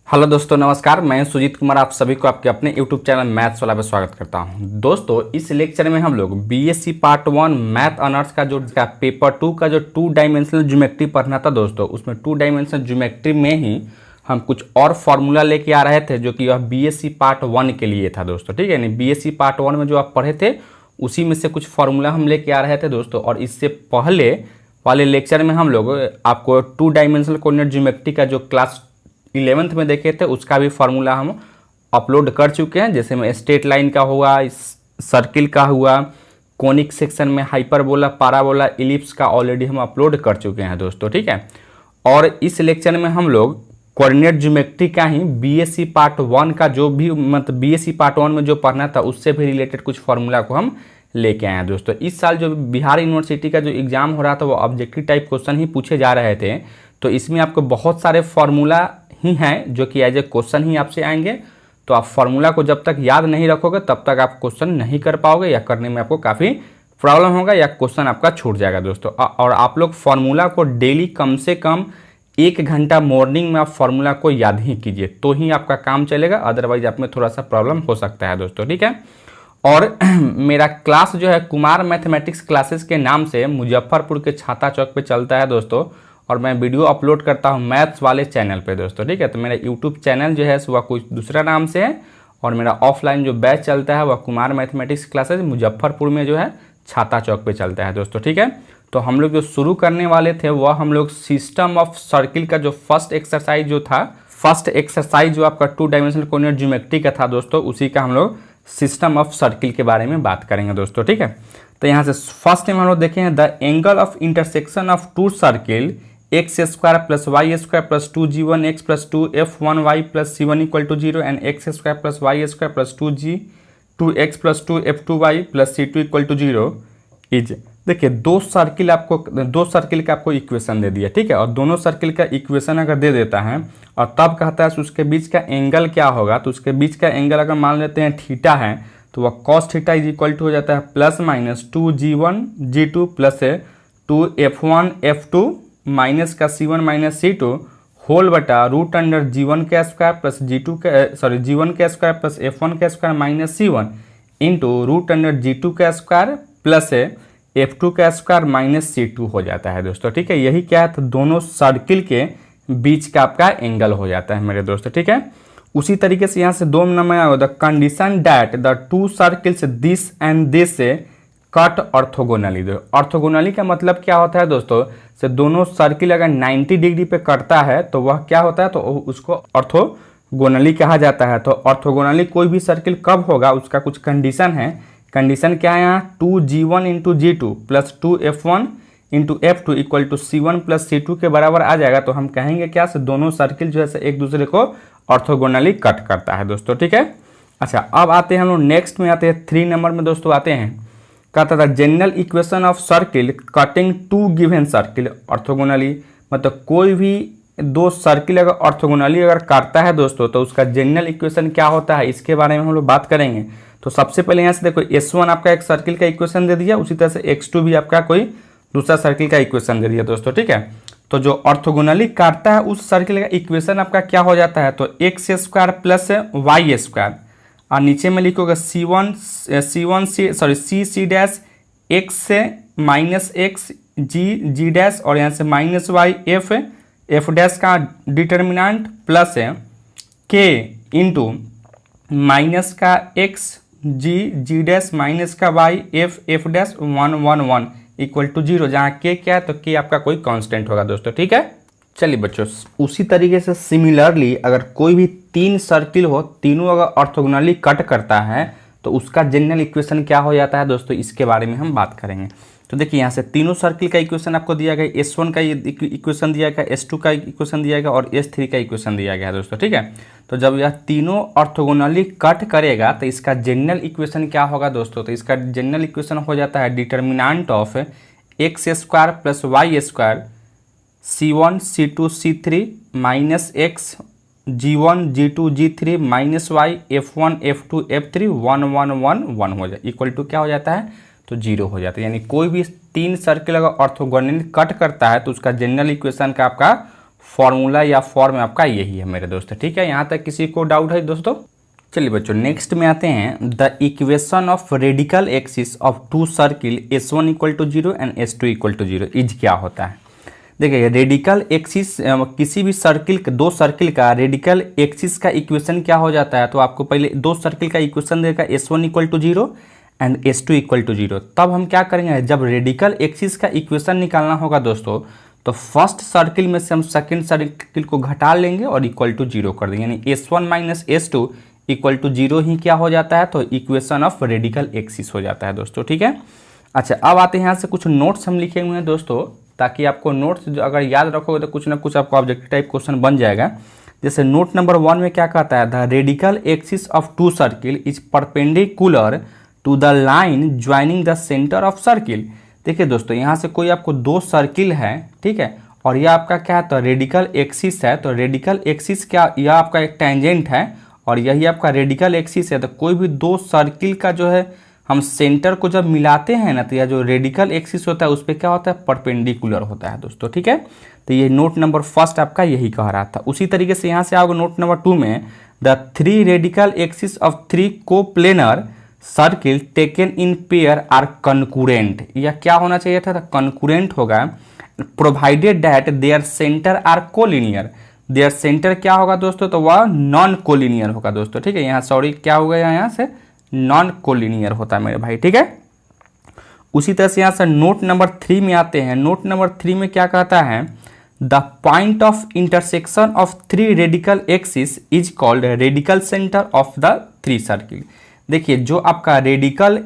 Hello दोस्तों, नमस्कार। मैं सुजीत कुमार आप सभी को आपके अपने यूट्यूब चैनल मैथ्स वाला पे स्वागत करता हूं। दोस्तों, इस लेक्चर में हम लोग बीएससी पार्ट 1 मैथ ऑनर्स का जो पेपर 2 का जो 2 डायमेंशनल ज्योमेट्री पढ़ना था दोस्तों, उसमें 2 डायमेंशनल ज्योमेट्री में ही हम कुछ और फार्मूला लेके आ रहे थे, जो कि यह बीएससी पार्ट 1 के लिए था दोस्तों। ठीक है, यानी बीएससी पार्ट 1 में जो आप पढ़े थे उसी में से कुछ फार्मूला हम लेके आ रहे थे दोस्तों। और इससे पहले वाले लेक्चर में हम लोग आपको 2 डायमेंशनल कोऑर्डिनेट ज्योमेट्री का जो क्लास 11th में देखे थे उसका भी फार्मूला हम अपलोड कर चुके हैं। जैसे में स्ट्रेट लाइन का हुआ, सर्किल का हुआ, कोनिक सेक्शन में हाइपरबोला, पाराबोला, इलिप्स का ऑलरेडी हम अपलोड कर चुके हैं दोस्तों। ठीक है, और इस लेक्चर में हम लोग कोऑर्डिनेट ज्योमेट्री का ही बीएससी पार्ट 1 का जो भी मतलब बीएससी पार्ट 1 में जो पढ़ना था उससे भी रिलेटेड कुछ फार्मूला को हम लेके आए हैं दोस्तों। इस साल जो बिहार यूनिवर्सिटी का जो एग्जाम हो रहा था वो ऑब्जेक्टिव टाइप क्वेश्चन ही पूछे जा रहे थे, तो इसमें आपको बहुत सारे फार्मूला ही हैं जो कि एज ए क्वेश्चन ही आपसे आएंगे। तो आप फार्मूला को जब तक याद नहीं रखोगे तब तक आप क्वेश्चन नहीं कर पाओगे, या करने में आपको काफ़ी प्रॉब्लम होगा, या क्वेश्चन आपका छूट जाएगा दोस्तों। और आप लोग फार्मूला को डेली कम से कम 1 घंटा मॉर्निंग में आप फार्मूला को याद ही कीजिए, तो ही आपका काम चलेगा। अदरवाइज आप में थोड़ा सा प्रॉब्लम हो सकता है दोस्तों। ठीक है, और मेरा क्लास जो है कुमार मैथमेटिक्स क्लासेस के नाम से मुजफ्फरपुर के छाता चौक पे चलता है दोस्तों, और मैं वीडियो अपलोड करता हूँ मैथ्स वाले चैनल पे दोस्तों। ठीक है, तो मेरा यूट्यूब चैनल जो है वह कुछ दूसरा नाम से है, और मेरा ऑफलाइन जो बैच चलता है वह कुमार मैथमेटिक्स क्लासेस मुजफ्फरपुर में जो है छाता चौक पे चलता है दोस्तों। ठीक है, तो हम लोग जो शुरू करने वाले थे वह हम लोग सिस्टम ऑफ सर्किल का जो फर्स्ट एक्सरसाइज जो आपका 2 डायमेंशनल कोऑर्डिनेट ज्योमेट्री का था दोस्तों, उसी का हम लोग सिस्टम ऑफ सर्किल के बारे में बात करेंगे दोस्तों। ठीक है, तो यहाँ से फर्स्ट टाइम हम लोग देखें the angle of intersection of 2 circle x square plus Y square plus 2g1 x plus 2f1y plus c1 equal to 0 and x square plus Y square plus 2x plus 2f2y plus c2 equal to 0 is. देखिए, दो circle का आपको equation दे दिया। ठीक है, और दोनों circle का इक्वेशन अगर दे देता है और तब कहता है उसके बीच का एंगल क्या होगा, तो उसके बीच का एंगल अगर मान लेते हैं थीटा है तो वह cos theta is equal to हो जाता है plus minus 2g1 g2 plus 2f1 f2 minus का c1 माइनस c2 होल बटा रूट अंडर g1 का स्क्वायर प्लस g1 का स्क्वायर प्लस f1 का square minus c1 into root under g2 का square plus f2 का square minus c2 हो जाता है दोस्तों। ठीक है, यही क्या है, तो दोनों सर्किल के बीच का आपका एंगल हो जाता है मेरे दोस्तों। ठीक है, उसी तरीके से यहाँ से 2 नंबर आया the condition that the 2 circles this and this cut orthogonally. Orthogonally का मतलब क्या होता है दोस्तों, से दोनों सर्किल अगर 90 डिग्री पे कटता है तो वह क्या होता है, तो उसको ऑर्थोगोनली कहा जाता है। तो ऑर्थोगोनली कोई भी सर्किल कब होगा उसका कुछ कंडीशन है। कंडीशन क्या है यहाँ, 2g1 into g2 plus 2f1 into f2 equal to c1 plus c2 के बराबर आ जाएगा। तो हम कहेंगे क्या, से दोनों सर्किल जो है एक दूसरे को ऑर्थोगोनली कट करता है दोस्तों। ठीक है, अच्छा अब आते हैं हम लोग नेक्स्ट में आते हैं 3 नंबर में दोस्तों आते हैं। कहता था general equation of circle cutting 2 given circle orthogonally, मतलब कोई भी 2 सर्किल अगर ऑर्थोगोनली अगर काटता है दोस्तों तो उसका जनरल इक्वेशन क्या होता है, इसके बारे में हम लोग बात करेंगे। तो सबसे पहले यहाँ से देखो S1 आपका एक सर्किल का इक्वेशन दे दिया, उसी तरह से X2 भी आपका कोई दूसरा सर्किल का इक्वेशन दे दिया दोस्तों। ठीक है, तो जो ऑर्थोगोनली काटता है उस सर्किल का इक्वेशन आपका क्या हो जाता है, तो x square plus Y square, और नीचे में लिखोगे सी डैश एक्स से माइनस एक्स जी डैश, और यहाँ से माइनस वाई एफ डैश का डिटर्मिनेंट प्लस के इंटू माइनस का एक्स जी डैश माइनस का y f dash 1 equal to 0, जहाँ के क्या है तो के आपका कोई कांस्टेंट होगा दोस्तों। ठीक है, चलिए बच्चों, उसी तरीके से सिमिलरली अगर कोई भी 3 सर्किल हो, तीनों अगर ऑर्थोगोनली कट करता है तो उसका जनरल इक्वेशन क्या हो जाता है दोस्तों, इसके बारे में हम बात करेंगे। तो देखिए, यहाँ से तीनों सर्किल का इक्वेशन आपको दिया गया, S1 का इक्वेशन दिया गया, S2 का इक्वेशन दिया गया और S3 का इक्वेशन दिया गया है दोस्तों। ठीक है, तो जब यह तीनों ऑर्थोगोनली कट करेगा तो इसका जनरल इक्वेशन क्या होगा दोस्तों, तो इसका जनरल इक्वेशन हो जाता है determinant of x square plus Y square c1 c2 c3 minus x g1 g2 g3 minus y f1 f2 f3 1 1 1 1 हो जाए इक्वल टू क्या हो जाता है, तो 0 हो जाता है। यानी कोई भी 3 सर्किल अगर ऑर्थोगोनली कट करता है तो उसका जनरल इक्वेशन का आपका फॉर्मूला या फॉर्म आपका यही है मेरे दोस्त। ठीक है, यहाँ तक किसी को डाउट है दोस्तों? चलिए बच्चों नेक्स्ट में आते हैं। The equation of radical axis of two circle S1 equal to 0 and S2 equal to 0 is क्या होता है? देखिए रेडिकल एक्सिस किसी भी सर्किल, दो सर्किल का रेडिकल एक्सिस का इक्वेशन क्या हो जाता है, तो आपको पहले दो सर्किल का इक्वेशन देगा S1 equal to 0 and S2 equal to 0। तब हम क्या करेंगे, जब रेडिकल एक्सिस का इक्वेशन निकालना होगा दोस्तों, तो फर्स्ट सर्किल में से हम सेकेंड सर्किल को घटा लेंगे और इक्वल टू 0 कर देंगे, यानी S1 minus S2 equal to 0 ही क्या हो जाता है, तो इक्वेशन ऑफ रेडिकल एक्सिस हो जाता है दोस्तों। ठीक है, अच्छा अब आते हैं यहाँ से कुछ नोट्स हम लिखे हुए हैं दोस्तों, ताकि आपको नोट्स अगर याद रखोगे तो कुछ ना कुछ आपको ऑब्जेक्टिव टाइप क्वेश्चन बन जाएगा। जैसे नोट नंबर 1 में क्या कहता है, the radical axis of two circle is perpendicular to the line joining the centre of circle. देखिए दोस्तों यहाँ से कोई आपको दो सर्किल है, ठीक है, और यह आपका क्या है, तो रेडिकल एक्सिस है। तो रेडिकल एक्सिस क्या, यह आपका एक टेंजेंट है और यही आपका रेडिकल एक्सिस है। तो कोई भी दो सर्किल का जो है हम सेंटर को जब मिलाते हैं ना, तो यह जो रेडिकल एक्सिस होता है उस पर क्या होता है, परपेंडिकुलर होता है दोस्तों। ठीक है, तो ये नोट नंबर फर्स्ट आपका यही कह रहा था। उसी तरीके से यहाँ से आओगे नोट नंबर 2 में, the three radical axis of three coplanar circle taken in pair are concurrent. यह क्या होना चाहिए था, कंकूरेंट होगा, provided that their centre are collinear. Their centre क्या होगा दोस्तों, तो वह नॉन कोलिनियर होगा दोस्तों। ठीक है, यहाँ सॉरी क्या हो गया, यहाँ से नॉन कोलिनियर होता है मेरे भाई। ठीक है, उसी तरह से यहाँ से नोट नंबर 3 में आते हैं। नोट नंबर 3 में क्या कहता है, the point of intersection of three radical axis is called radical centre of the three circle. देखिए जो आपका रेडिकल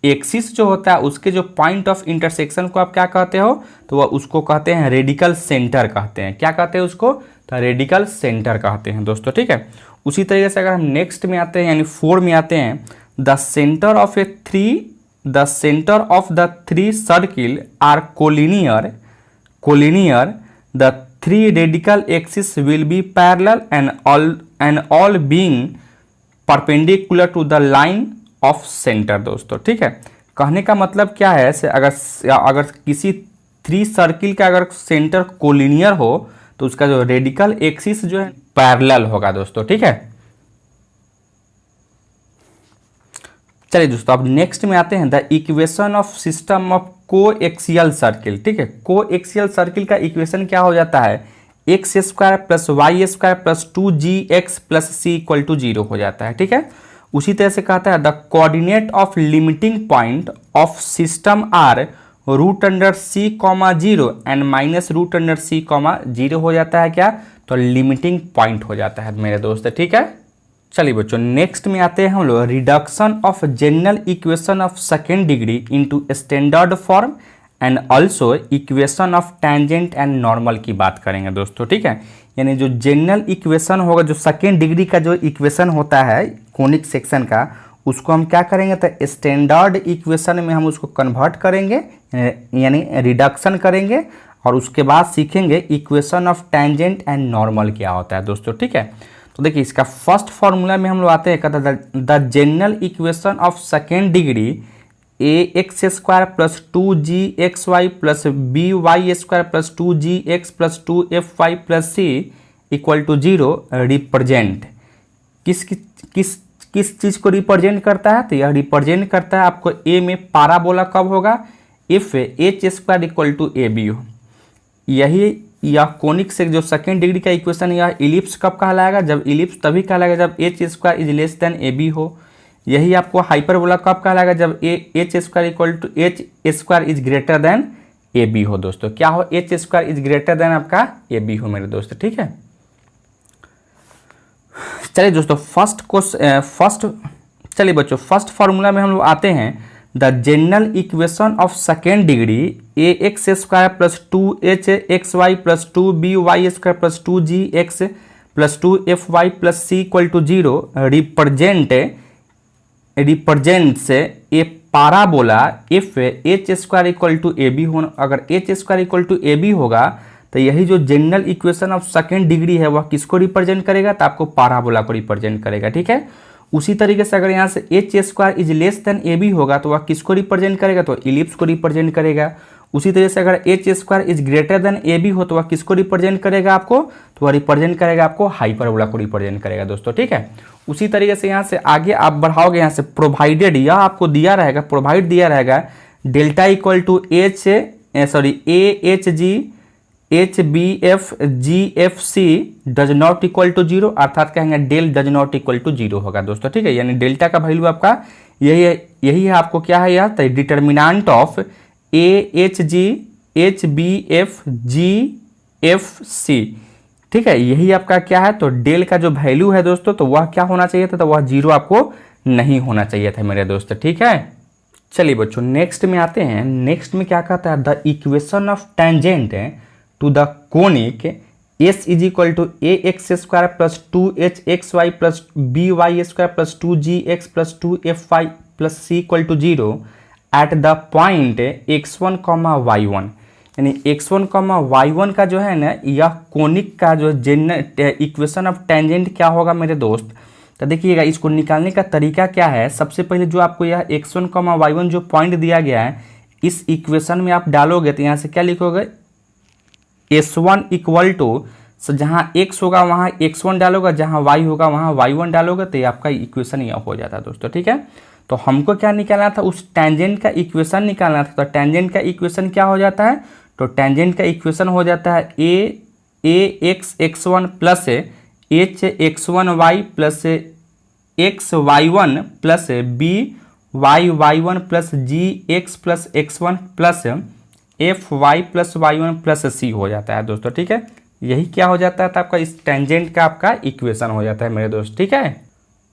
एक्सिस जो होता है उसके जो पॉइंट ऑफ इंटरसेक्शन को आप क्या कहते हो, तो वह उसको कहते हैं रेडिकल सेंटर कहते हैं। क्या कहते हैं उसको, तो रेडिकल सेंटर कहते हैं दोस्तों। ठीक है, उसी तरीके से अगर हम नेक्स्ट में आते हैं यानी 4 में आते हैं, the centre of the three circle are collinear the three radical axis will be parallel and all being perpendicular to the line of centre दोस्तों। ठीक है, कहने का मतलब क्या है, अगर किसी थ्री सर्किल का अगर सेंटर कोलिनियर हो तो उसका जो रेडिकल एक्सिस जो है पैरेलल होगा दोस्तों। ठीक है, चलिए दोस्तों अब नेक्स्ट में आते हैं, the equation of system of coaxial circle. ठीक है, कोएक्सियल सर्किल का इक्वेशन क्या हो जाता है, x square plus Y square plus 2gx plus c equal to 0 हो जाता है। ठीक है, उसी तरह से कहता है, the coordinate of limiting point of system are √c,0 and -√c,0 हो जाता है क्या, तो लिमिटिंग पॉइंट हो जाता है मेरे दोस्त। ठीक है, चलिए बच्चों नेक्स्ट में आते हैं हम लोग, reduction of general equation of second degree into standard form and also equation of tangent and normal की बात करेंगे दोस्तों। ठीक है, यानी जो जनरल इक्वेशन होगा, जो सेकेंड डिग्री का जो इक्वेशन होता है कोनिक सेक्शन का, उसको हम क्या करेंगे, तो स्टैंडर्ड इक्वेशन में हम उसको कन्वर्ट करेंगे यानी रिडक्शन करेंगे, और उसके बाद सीखेंगे equation of tangent and normal क्या होता है दोस्तों। ठीक है, तो देखिए इसका फर्स्ट फॉर्मूला में हम लोग आते हैं, कहता है the general equation of second degree ax² plus 2gxy plus by² plus 2gx plus 2fy plus c equal to 0 represent किस चीज को रिप्रेजेंट करता है, तो यह रिप्रेजेंट करता है आपको a में पाराबोला कब होगा, if h² equal to ab हो। यही यह कोनिक से जो सेकेंड डिग्री का इक्वेशन, यह इलिप्स कब कहलाएगा, जब इलिप्स तभी कहलाएगा जब h² is less than ab हो। यही आपको हाइपरबोला कब कहलाएगा, जब h² equal to h² is greater than ab हो दोस्तों। क्या हो, h² इज ग्रेटर देन आपका ab हो मेरे दोस्त। ठीक है, चलिए दोस्तों चलिए बच्चों फर्स्ट फार्मूला में हम लोग आते हैं, the general equation of second degree ax² plus 2hxy plus 2by² plus 2gx plus 2fy plus c equal to 0 represents a parabola if h² equal to ab हो। अगर h² इक्वल टू ab होगा तो यही जो general equation of second degree है वह किसको represent करेगा, तो आपको पाराबोला को रिप्रेजेंट करेगा। ठीक है, उसी तरीके से अगर यहाँ से h² is less than ab होगा तो वह किसको रिप्रेजेंट करेगा, तो इलिप्स को रिप्रेजेंट करेगा। उसी तरह से अगर h square is greater than a b हो तो वह किसको रिप्रेजेंट करेगा आपको, तो वह रिप्रेजेंट करेगा आपको हाइपरबोला को रिप्रेजेंट करेगा दोस्तों, ठीक है। उसी तरीके से यहाँ से आगे आप बढ़ाओगे, यहाँ से प्रोवाइडेड यह आपको दिया रहेगा, प्रोवाइड दिया रहेगा delta equal to h a h g h b f g f c does not equal to zero, अर्थात कहेंगे del does not equal to zero होगा दोस्तों, ठीक है। यानी डेल्टा का वैल्यू आपका यही है आपको क्या है यार, determinant of a h g h b f g f c, ठीक है। यही आपका क्या है, तो डेल का जो वैल्यू है दोस्तों तो वह क्या होना चाहिए था, तो वह जीरो आपको नहीं होना चाहिए था मेरे दोस्त, ठीक है। चलिए बच्चों नेक्स्ट में आते हैं। नेक्स्ट में क्या कहता है, the equation of tangent to the conic s is equal to A x square plus two h x y plus B Y square plus two g x plus two f y plus c equal to zero at the point x1 comma y1, यानी x1 comma y1 का जो है ना यह conic का जो equation of tangent क्या होगा मेरे दोस्त। तो देखिएगा इसको निकालने का तरीका क्या है। सबसे पहले जो आपको यह x1 कॉमा y1 जो पॉइंट दिया गया है इस इक्वेशन में आप डालोगे तो यहाँ से क्या लिखोगे, s1 इक्वल टू जहाँ x होगा वहाँ x1 डालोगे, जहाँ y होगा वहाँ y1 डालोगे, तो ये आपका इक्वेशन यह हो जाता है दोस्तों, ठीक है। तो हमको क्या निकालना था, उस टेंजेंट का इक्वेशन निकालना था। तो टेंजेंट का इक्वेशन क्या हो जाता है, तो टेंजेंट का इक्वेशन हो जाता है a x x one plus h x one y plus x y one plus B y one plus g x plus x one plus f y plus y one plus c हो जाता है दोस्तों, ठीक है। यही क्या हो जाता है, तो आपका इस टेंजेंट का आपका इक्वेशन हो जाता है मेरे दोस्त, ठीक है।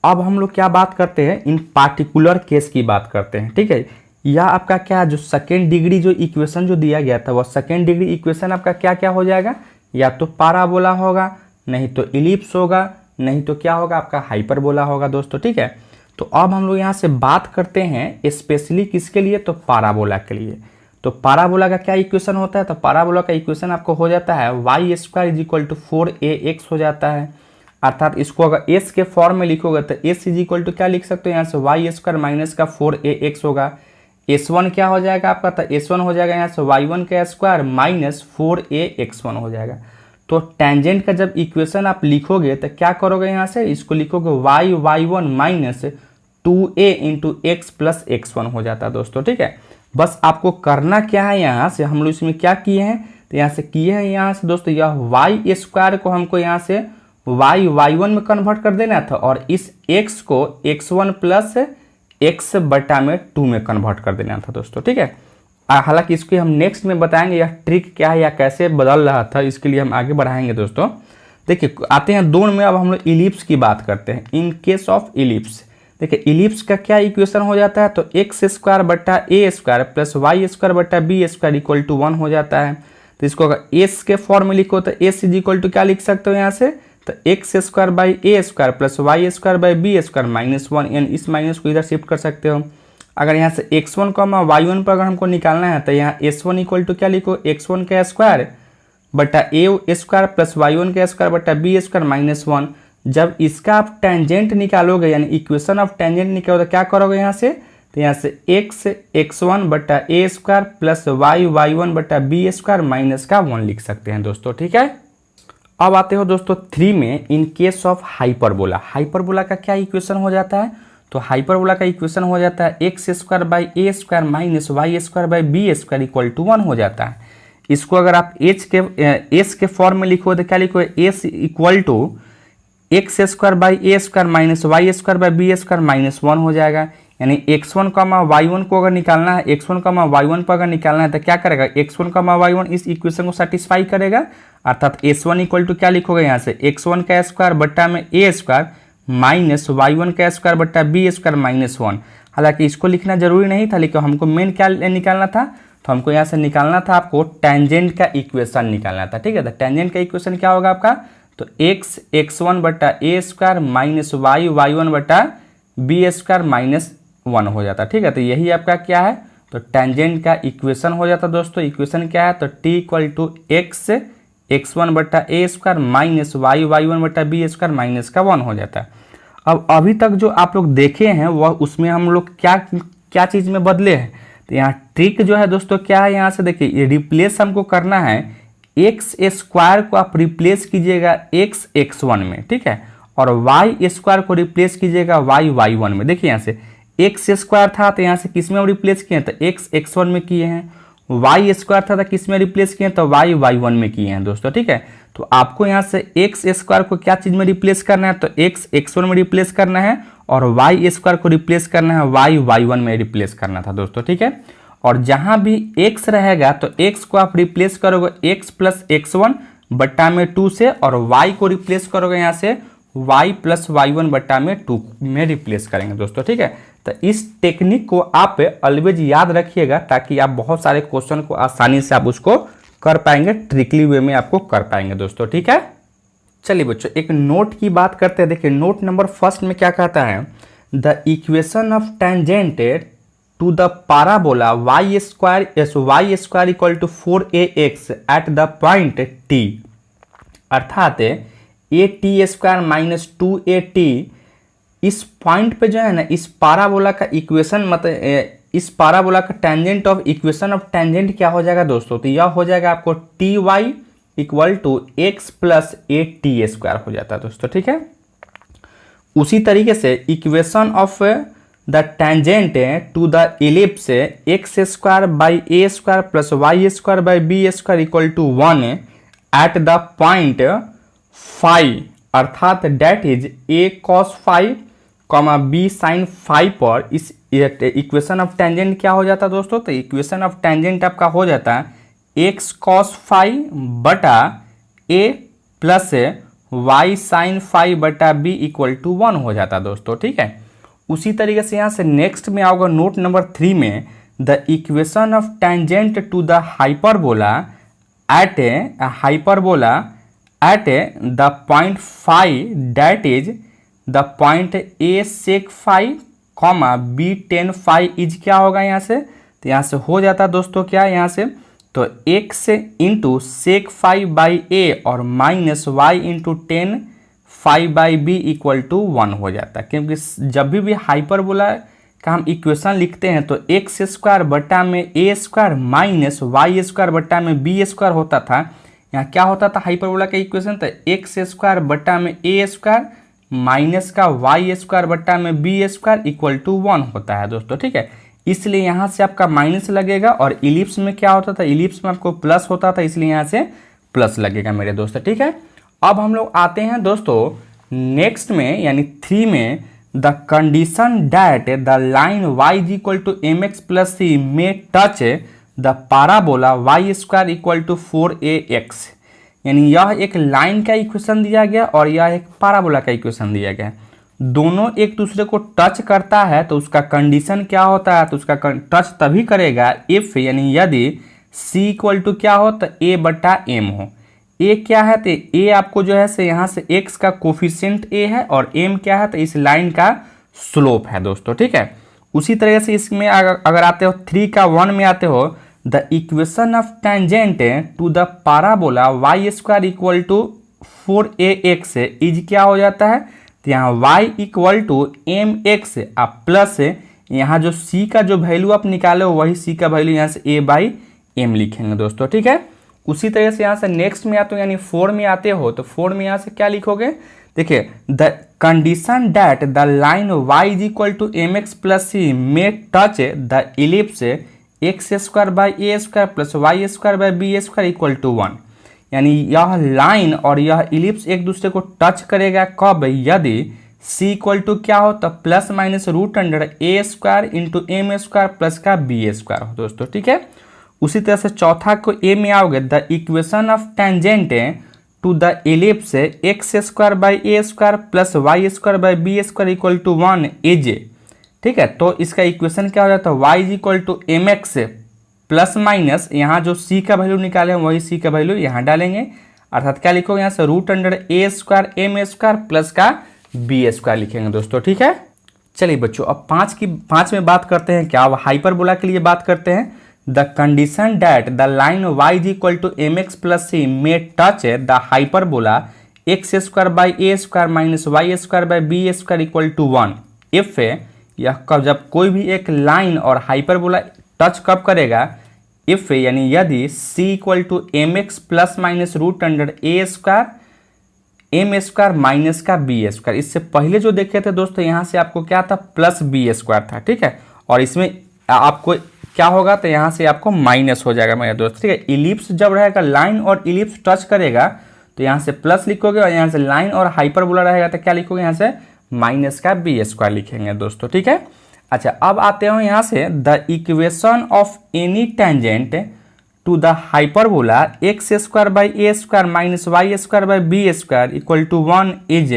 अब हम लोग क्या बात करते हैं, इन पार्टिकुलर केस की बात करते हैं, ठीक है। यह आपका क्या जो सेकेंड डिग्री जो इक्वेशन जो दिया गया था वह सेकेंड डिग्री इक्वेशन आपका क्या क्या हो जाएगा, या तो पाराबोला होगा, नहीं तो इलिप्स होगा, नहीं तो क्या होगा आपका हाइपरबोला होगा दोस्तों, ठीक है। तो अब हम लोग यहाँ से बात करते हैं स्पेशली किसके लिए, तो पाराबोला के लिए। तो पाराबोला का क्या इक्वेशन होता है, तो पाराबोला का इक्वेशन आपको हो जाता है y square is equal to 4ax हो जाता है। अर्थात इसको अगर एस के फॉर्म में लिखोगे तो एस इज इक्वल टू क्या लिख सकते हो, यहाँ से वाई स्क्वायर माइनस का 4ax होगा। s1 क्या हो जाएगा आपका, तो s1 हो जाएगा यहाँ से y1 का स्क्वायर माइनस 4ax1 हो जाएगा। तो टेंजेंट का जब इक्वेशन आप लिखोगे तो क्या करोगे, यहाँ से इसको लिखोगे y1 minus 2a into x plus x1 हो जाता है दोस्तों, ठीक है। बस आपको करना क्या है, यहाँ से हम लोग इसमें क्या किए हैं, तो यहाँ से किए हैं यहाँ से दोस्तों यह वाई स्क्वायर को हमको यहाँ से y1 में कन्वर्ट कर देना था और इस x को x1 प्लस x बटा में 2 में कन्वर्ट कर देना था दोस्तों, ठीक है। हालांकि इसको हम नेक्स्ट में बताएंगे यह ट्रिक क्या है या कैसे बदल रहा था, इसके लिए हम आगे बढ़ाएंगे दोस्तों। देखिए आते हैं दोनों में, अब हम लोग इलिप्स की बात करते हैं। इन केस ऑफ इलिप्स देखिए इलिप्स का क्या इक्वेशन हो जाता है, तो एक्स स्क्वायर बटा ए स्क्वायर प्लस वाई स्क्वायर बटा बी स्क्वायर इक्वल टू 1 हो जाता है। तो इसको अगर एस के फॉर्म में लिखो तो एस इज इक्वल टू क्या लिख सकते हो यहाँ से, तो x square by A square plus Y square by B square minus 1, यानी इस माइनस को इधर शिफ्ट कर सकते हो। अगर यहाँ से x1 कॉमा y1 पर अगर हमको निकालना है तो यहाँ s1 इक्वल टू क्या लिखो, x1 का स्क्वायर बटा ए स्क्वायर प्लस वाई1 का स्क्वायर बटा बी स्क्वायर माइनस 1। जब इसका आप टेंजेंट निकालोगे यानी इक्वेशन ऑफ टेंजेंट निकालोगे तो क्या करोगे यहाँ से, तो यहाँ से x1 बटा ए स्क्वायर प्लस y1 बटा बी स्क्वायर माइनस का 1 लिख सकते हैं दोस्तों, ठीक है। अब आते हो दोस्तों 3 में, in case of hyperbola. Hyperbola का क्या इक्वेशन हो जाता है, तो हाइपरबोला का इक्वेशन हो जाता है x square by A square minus Y square by B square equal to 1 हो जाता है। इसको अगर आप एस के फॉर्म में लिखो तो क्या लिखो, s equal to x square by A square minus Y square by B square minus 1 हो जाएगा। यानी x1 कॉमा y1 को अगर निकालना है, x1 कॉमा y1 पर अगर निकालना है तो क्या करेगा, x1 कॉमा y1 इस इक्वेशन को सेटिस्फाई करेगा। अर्थात s1 इक्वल टू क्या लिखोगे यहाँ से, x1 का स्क्वायर बट्टा में ए स्क्वायर माइनस y1 का स्क्वायर बट्टा बी स्क्वायर माइनस 1। हालांकि इसको लिखना जरूरी नहीं था, लेकिन हमको मेन क्या निकालना था, तो हमको यहाँ से निकालना था आपको टेंजेंट का इक्वेशन निकालना था, ठीक है। तो टेंजेंट का इक्वेशन क्या होगा आपका, तो x1 बट्टा ए स्क्वायर माइनस y1 बट्टा बी स्क्वायर माइनस 1 हो जाता, ठीक है। तो यही आपका क्या है, तो टेंजेंट का इक्वेशन हो जाता दोस्तों। इक्वेशन क्या है, तो t इक्वल टू x1 बट्टा ए स्क्वायर माइनस y1 बट्टा बी स्क्वायर माइनस का 1 हो जाता है। अब अभी तक जो आप लोग देखे हैं वह उसमें हम लोग क्या क्या चीज़ में बदले हैं, तो यहाँ ट्रिक जो है दोस्तों क्या है, यहाँ से देखिए ये रिप्लेस हमको करना है, एक्स स्क्वायर को आप रिप्लेस कीजिएगा एक्स x1 में, ठीक है, और वाई स्क्वायर को रिप्लेस कीजिएगा वाई y1 में। देखिए यहाँ से एक्स स्क्वायर था तो यहाँ से किस में हम रिप्लेस किए हैं, तो एक्स x1 में किए हैं, वाई स्क्वायर था तो किस में रिप्लेस किए हैं, तो वाई y1 में किए हैं दोस्तों, ठीक है। तो आपको यहाँ से एक्स स्क्वायर को क्या चीज में रिप्लेस करना है, तो एक्स x1 में रिप्लेस करना है, और वाई स्क्वायर को रिप्लेस करना है वाई y1 में रिप्लेस करना था दोस्तों, ठीक है। और जहां भी x रहेगा तो x को आप रिप्लेस करोगे x प्लस x1 बट्टा में 2 से, और y को रिप्लेस करोगे यहाँ से y प्लस y1 बट्टा में 2 में रिप्लेस करेंगे दोस्तों, ठीक है। तो इस टेक्निक को आप ऑलवेज याद रखिएगा ताकि आप बहुत सारे क्वेश्चन को आसानी से आप उसको कर पाएंगे, ट्रिकली वे में आपको कर पाएंगे दोस्तों, ठीक है। चलिए बच्चों एक नोट की बात करते हैं। देखिए नोट नंबर फर्स्ट में क्या कहता है, the equation of tangent to the parabola y square equal to 4ax at the point t, अर्थात ए टी स्क्वायर माइनस 2at, इस पॉइंट पे जो है ना इस पाराबोला का इक्वेशन मतलब इस पाराबोला का tangent of equation of tangent क्या हो जाएगा दोस्तों, तो यह हो जाएगा आपको t y equal to x plus a t square हो जाता है दोस्तों, ठीक है। उसी तरीके से equation of the tangent to the ellipse x square by A square plus Y square by B square equal to 1 at the point phi, अर्थात that is a cos phi comma b sine phi पर इस equation of tangent क्या हो जाता है दोस्तों, तो equation of tangent आपका हो जाता है एक्स कॉस फाई बटा ए प्लस वाई साइन फाई बटा बी इक्वल टू 1 हो जाता है दोस्तों, ठीक है। उसी तरीके से यहाँ से नेक्स्ट में आओगे नोट नंबर 3 में, the equation of tangent to the hyperbola at the point phi that is the point a sec phi comma b tan phi is क्या होगा यहाँ से, तो यहाँ से हो जाता है दोस्तों क्या यहाँ से, तो x into sec phi by a और minus y into tan phi by b equal to 1 हो जाता है। क्योंकि जब भी हाइपरबोला का हम इक्वेशन लिखते हैं तो एक्स स्क्वायर बट्टा में ए स्क्वायर माइनस वाई स्क्वायर बट्टा में बी स्क्वायर होता था। यहाँ क्या होता था हाइपरबोला का इक्वेशन, तो एक्स स्क्वायर बट्टा में ए स्क्वायर माइनस का वाई स्क्वायर बट्टा में बी स्क्वायर इक्वल टू 1 होता है दोस्तों, ठीक है। इसलिए यहाँ से आपका माइनस लगेगा, और इलिप्स में क्या होता था, इलिप्स में आपको प्लस होता था, इसलिए यहाँ से प्लस लगेगा मेरे दोस्तों, ठीक है। अब हम लोग आते हैं दोस्तों नेक्स्ट में यानी 3 में, the condition that the line y is equal to M x plus c में touch the parabola y square equal to 4ax, यानी यह एक लाइन का इक्वेशन दिया गया और यह एक पाराबोला का इक्वेशन दिया गया, दोनों एक दूसरे को टच करता है तो उसका कंडीशन क्या होता है, तो उसका टच तभी करेगा इफ यानी यदि c इक्वल टू क्या हो, तो a बटा m हो। a क्या है, तो a आपको जो है से यहाँ से x का कोफिशिएंट a है, और m क्या है, तो इस लाइन का स्लोप है दोस्तों, ठीक है। उसी तरह से इसमें अगर आते हो 3 का 1 में आते हो, the equation of tangent to the parabola y square equal to 4ax is क्या हो जाता है, तो यहाँ y equal to M x आप प्लस यहाँ जो c का जो वैल्यू आप निकाले हो वही c का वैल्यू यहाँ से a बाई एम लिखेंगे दोस्तों, ठीक है। उसी तरह से यहाँ से नेक्स्ट में आते हो यानी 4 में आते हो, तो 4 में यहाँ से क्या लिखोगे, देखिए the condition that the line y is equal to M x plus c में touch the ellipse x square by A square plus Y square by B square equal to 1, यानी यह लाइन और यह इलिप्स एक दूसरे को touch करेगा कब, यदि c इक्वल टू क्या हो, तो plus minus root under a square into m square plus का बी स्क्वायर हो दोस्तों, ठीक है। उसी तरह से चौथा को ए में आओगे, the equation of tangent to the ellipse x square by A square plus Y square by B square equal to 1 is, ठीक है। तो इसका इक्वेशन क्या हो जाता है, y is equal to M x plus minus यहाँ जो c का वैल्यू निकाले वही c का वैल्यू यहाँ डालेंगे, अर्थात क्या लिखोगे यहाँ से root under a square m square plus का बी स्क्वायर लिखेंगे दोस्तों, ठीक है। चलिए बच्चों अब 5 में बात करते हैं, क्या हाइपरबोला के लिए बात करते हैं, the condition that the line y is equal to M x plus c में touch the hyperbola x square by A square minus Y square by B square equal to 1 if यह जब कोई भी एक लाइन और hyperbola touch कब करेगा, if यानी यदि c equal to M x plus minus root under a square m square minus का बी स्क्वायर। इससे पहले जो देखे थे दोस्तों यहाँ से आपको क्या था, प्लस बी स्क्वायर था, ठीक है, और इसमें आपको क्या होगा, तो यहाँ से आपको माइनस हो जाएगा मेरे दोस्त, ठीक है। इलिप्स जब रहेगा, लाइन और इलिप्स टच करेगा तो यहाँ से प्लस लिखोगे, और यहाँ से लाइन और हाइपरबोला रहेगा तो क्या लिखोगे, यहाँ से माइनस का बी स्क्वायर लिखेंगे दोस्तों, ठीक है। अच्छा, अब आते हो यहाँ से the equation of any tangent to the hyperbola x square by A square minus Y square by B square equal to 1 is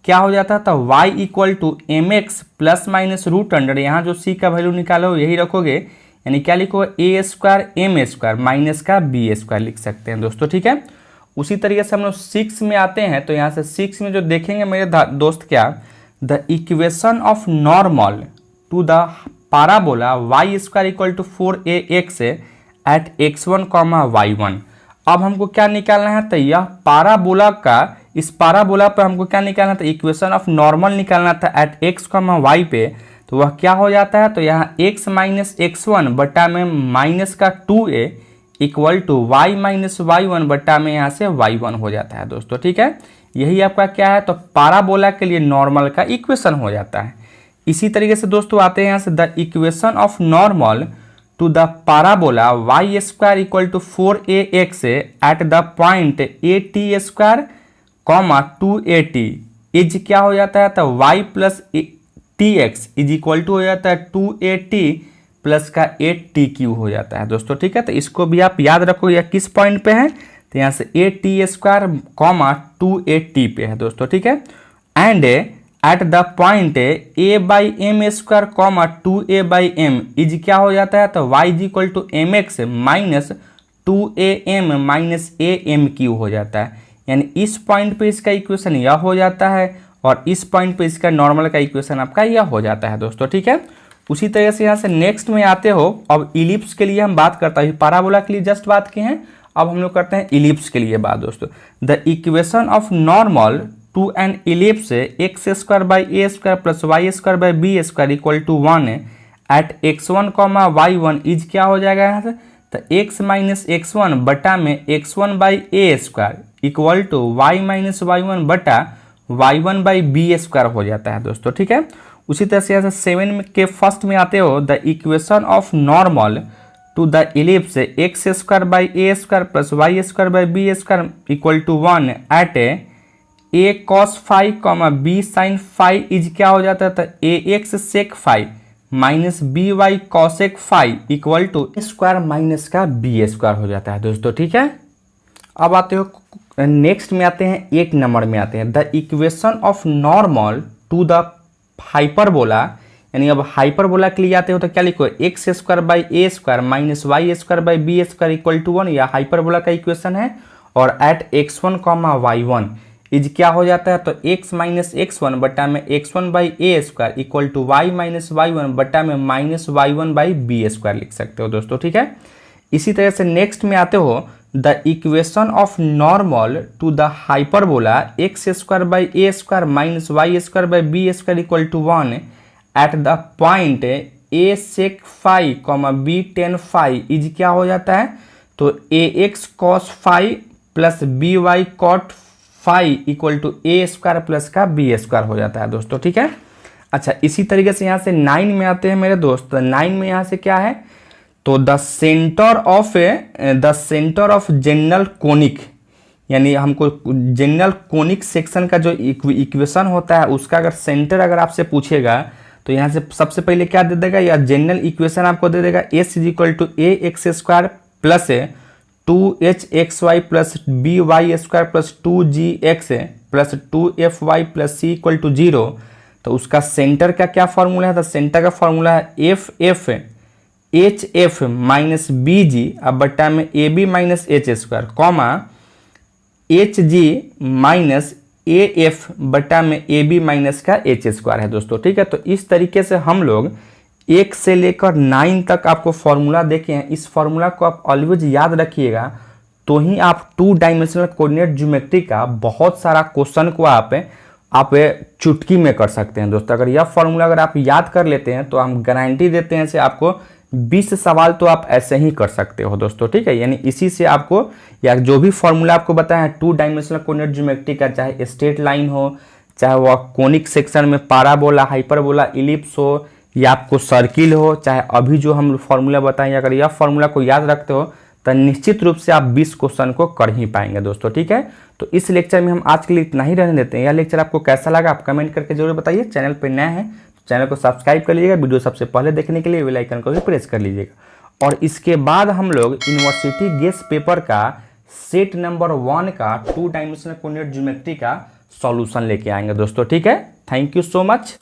क्या हो जाता था, y equal to M x plus minus root under, यहाँ जो c का value निकालो यही रखोगे, यानी क्या लिखोगे, ए स्क्वायर एम स्क्वायर माइनस का बी स्क्वायर लिख सकते हैं दोस्तों, ठीक है। उसी तरीके से हम लोग 6 में आते हैं, तो यहाँ से 6 में जो देखेंगे मेरे दोस्त, क्या, the equation of normal to the parabola y square equal to 4ax at x1 comma y1। अब हमको क्या निकालना है, तो यह पाराबोला का, इस पाराबोला पर हमको क्या निकालना था, इक्वेशन ऑफ नॉर्मल निकालना था एट x कॉमा y पे, तो वह क्या हो जाता है, तो यहाँ x माइनस x1 बटा में माइनस का 2a equal to y minus y1 बटा में यहाँ से y1 हो जाता है दोस्तों, ठीक है। यही आपका क्या है, तो पाराबोला के लिए नॉर्मल का इक्वेशन हो जाता है। इसी तरीके से दोस्तों आते हैं यहाँ से the equation of normal to the parabola y square equal to 4ax at the point a t square comma 2at is क्या हो जाता है, तो y plus t x is equal to हो जाता है 2at प्लस का 8t³ हो जाता है दोस्तों, ठीक है। तो इसको भी आप याद रखो, या किस पॉइंट पे है, तो यहाँ से ए टी स्क्वायर कॉमा 2at पे है दोस्तों, ठीक है। And at the point A by M square comma 2a by M is क्या हो जाता है, तो y is equal to M X minus 2am minus am³ हो जाता है, यानी इस पॉइंट पे इसका इक्वेशन यह हो जाता है, और इस पॉइंट पे इसका नॉर्मल का इक्वेशन आपका यह हो जाता है दोस्तों, ठीक है। उसी तरह से यहाँ से नेक्स्ट में आते हो, अब इलिप्स के लिए हम बात करते हैं, पैराबोला के लिए जस्ट बात की हैं, अब हम लोग करते हैं इलिप्स के लिए बात दोस्तों। The equation of normal to an ellipse x square by A square plus Y square by B square equal to 1 at x1 comma y1 is क्या हो जाएगा यहाँ से, तो x माइनस x1 बटा में x1 by A square equal to y minus y1 बटा y1 by B square हो जाता है दोस्तों, ठीक है। उसी तरह से यहाँ से 7 के फर्स्ट में आते हो, the equation of normal to the ellipse x square by A square plus Y square by B square equal to 1 at a cos phi comma b sine phi is क्या हो जाता है, तो a x sec phi minus b y cosec phi equal to square minus का b square हो जाता है दोस्तों, ठीक है। अब आते हो नेक्स्ट में आते हैं 8 नंबर में आते हैं, the equation of normal to the hyperbola, यानी अब हाइपरबोला के लिए आते हो तो क्या लिखो, X square by A square minus Y square by B square equal to 1, या हाइपरबोला का इक्वेशन है, और eight x1 comma y1 is क्या हो जाता है, तो x माइनस x1 बटा में x1 by A square equal to y minus y1 बटा में minus y1 by B square लिख सकते हो दोस्तों, ठीक है। इसी तरह से नेक्स्ट में आते हो, the equation of normal to the hyperbola x square by A square minus Y square by B square equal to 1 at the point a sec phi comma b tan phi is क्या हो जाता है, तो a x cos phi plus B y cot phi equal to a square plus का b square हो जाता है दोस्तों, ठीक है। अच्छा, इसी तरीके से यहाँ से 9 में आते हैं मेरे दोस्त, 9 में यहाँ से क्या है, तो the centre of general conic, यानी हमको जनरल कोनिक सेक्शन का जो इक्वेशन होता है उसका अगर सेंटर अगर आपसे पूछेगा तो यहाँ से सबसे पहले क्या दे देगा, या जनरल इक्वेशन आपको दे देगा S is equal to A x square plus 2h(xy) plus B Y square plus 2g(x) plus 2f(y) plus c equal to 0। तो उसका सेंटर का क्या फॉर्मूला है, तो सेंटर का फॉर्मूला है f f h f minus b g अब बट्टा में a b minus h square comma h g minus a f बट्टा में ए बी माइनस का एच स्क्वायर है दोस्तों, ठीक है। तो इस तरीके से हम लोग 1 से लेकर 9 तक आपको फॉर्मूला देखे हैं। इस फॉर्मूला को आप ऑलवेज याद रखिएगा, तो ही आप 2 डायमेंशनल कोऑर्डिनेट ज्योमेट्री का बहुत सारा क्वेश्चन को आप चुटकी में कर सकते हैं दोस्तों। अगर यह फॉर्मूला अगर आप याद कर लेते हैं तो हम गारंटी देते हैं से आपको 20 सवाल तो आप ऐसे ही कर सकते हो दोस्तों, ठीक है। यानी इसी से आपको या जो भी फॉर्मूला आपको बताया है 2 डायमेंशनल कोऑर्डिनेट ज्योमेट्री का, चाहे स्ट्रेट लाइन हो, चाहे वह कोनिक सेक्शन में पाराबोला, हाइपरबोला, इलिप्स हो, या आपको सर्किल हो, चाहे अभी जो हम फॉर्मूला बताएं, अगर यह फॉर्मूला को याद रखते हो तो निश्चित रूप से आप 20 क्वेश्चन को कर ही पाएंगे दोस्तों, ठीक है। तो इस लेक्चर में हम आज के लिए इतना ही रहने देते हैं। यह लेक्चर आपको कैसा लगा आप कमेंट करके जरूर बताइए। चैनल पर नए हैं तो चैनल को सब्सक्राइब कर लीजिएगा, वीडियो सबसे पहले देखने के लिए बेल आइकन को भी प्रेस कर लीजिएगा। और इसके बाद हम लोग यूनिवर्सिटी गेस पेपर का सेट नंबर 1 का 2 डायमेंशनल कोऑर्डिनेट ज्योमेट्री का सॉल्यूशन लेके आएंगे दोस्तों, ठीक है। Thank you so much.